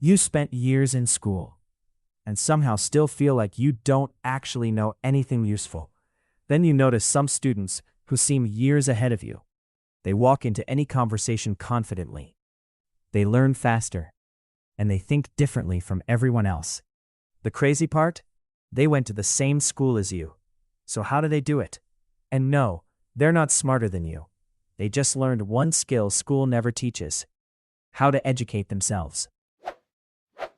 You spent years in school and somehow still feel like you don't actually know anything useful. Then you notice some students who seem years ahead of you. They walk into any conversation confidently. They learn faster, and they think differently from everyone else. The crazy part? They went to the same school as you. So how do they do it? And no, they're not smarter than you. They just learned one skill school never teaches: how to educate themselves.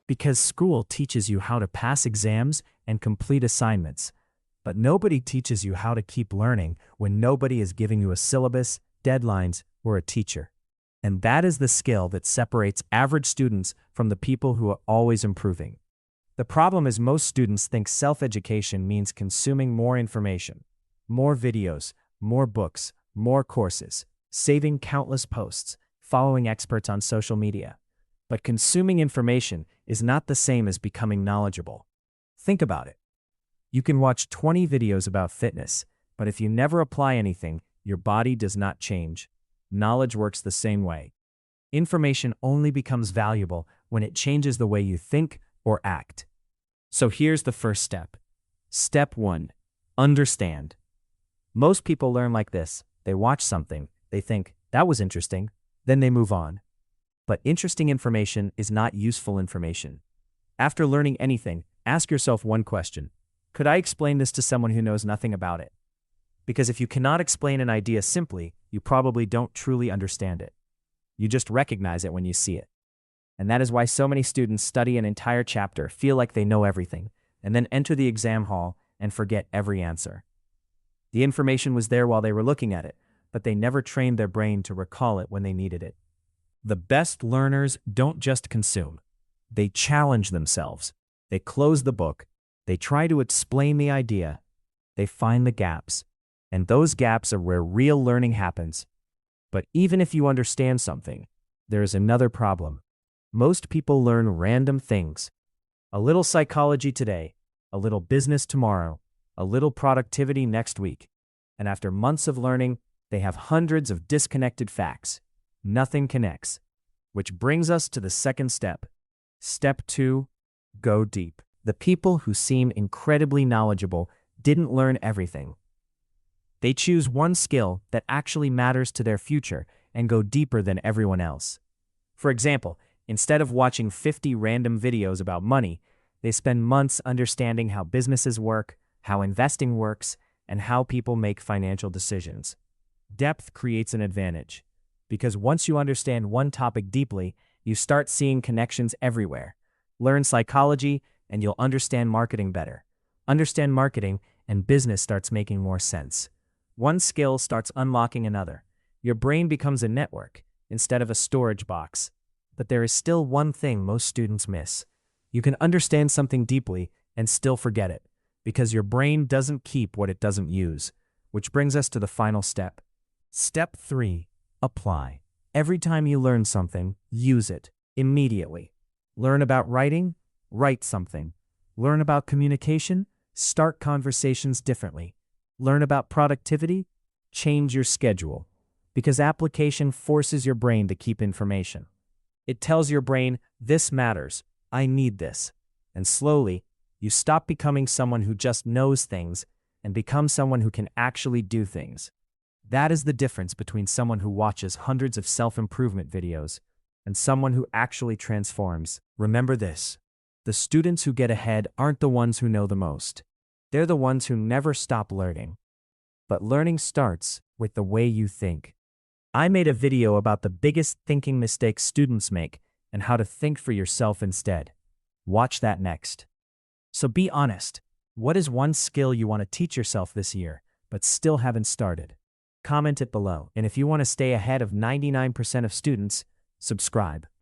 Because school teaches you how to pass exams and complete assignments, but nobody teaches you how to keep learning when nobody is giving you a syllabus, deadlines, or a teacher. And that is the skill that separates average students from the people who are always improving. The problem is most students think self-education means consuming more information, more videos, more books, more courses, saving countless posts, following experts on social media. But consuming information is not the same as becoming knowledgeable. Think about it. You can watch 20 videos about fitness, but if you never apply anything, your body does not change. Knowledge works the same way. Information only becomes valuable when it changes the way you think or act. So here's the first step. Step 1. Understand. Most people learn like this. They watch something, they think, that was interesting, then they move on. But interesting information is not useful information. After learning anything, ask yourself one question. Could I explain this to someone who knows nothing about it? Because if you cannot explain an idea simply, you probably don't truly understand it. You just recognize it when you see it. And that is why so many students study an entire chapter, feel like they know everything, and then enter the exam hall and forget every answer. The information was there while they were looking at it, but they never trained their brain to recall it when they needed it. The best learners don't just consume. They challenge themselves. They close the book. They try to explain the idea. They find the gaps. And those gaps are where real learning happens. But even if you understand something, there is another problem. Most people learn random things. A little psychology today, a little business tomorrow, a little productivity next week. And after months of learning, they have hundreds of disconnected facts. Nothing connects. Which brings us to the second step. Step 2, go deep. The people who seem incredibly knowledgeable didn't learn everything. They choose one skill that actually matters to their future and go deeper than everyone else. For example, instead of watching 50 random videos about money, they spend months understanding how businesses work, how investing works, and how people make financial decisions. Depth creates an advantage, because once you understand one topic deeply, you start seeing connections everywhere. Learn psychology, and you'll understand marketing better. Understand marketing, and business starts making more sense. One skill starts unlocking another. Your brain becomes a network instead of a storage box. But there is still one thing most students miss. You can understand something deeply and still forget it, because your brain doesn't keep what it doesn't use. Which brings us to the final step. Step 3. Apply. Every time you learn something, use it immediately. Learn about writing? Write something. Learn about communication? Start conversations differently. Learn about productivity? Change your schedule. Because application forces your brain to keep information. It tells your brain, this matters, I need this. And slowly, you stop becoming someone who just knows things and become someone who can actually do things. That is the difference between someone who watches hundreds of self-improvement videos and someone who actually transforms. Remember this: the students who get ahead aren't the ones who know the most. They're the ones who never stop learning. But learning starts with the way you think. I made a video about the biggest thinking mistakes students make and how to think for yourself instead. Watch that next. So be honest. What is one skill you want to teach yourself this year, but still haven't started? Comment it below. And if you want to stay ahead of 99% of students, subscribe.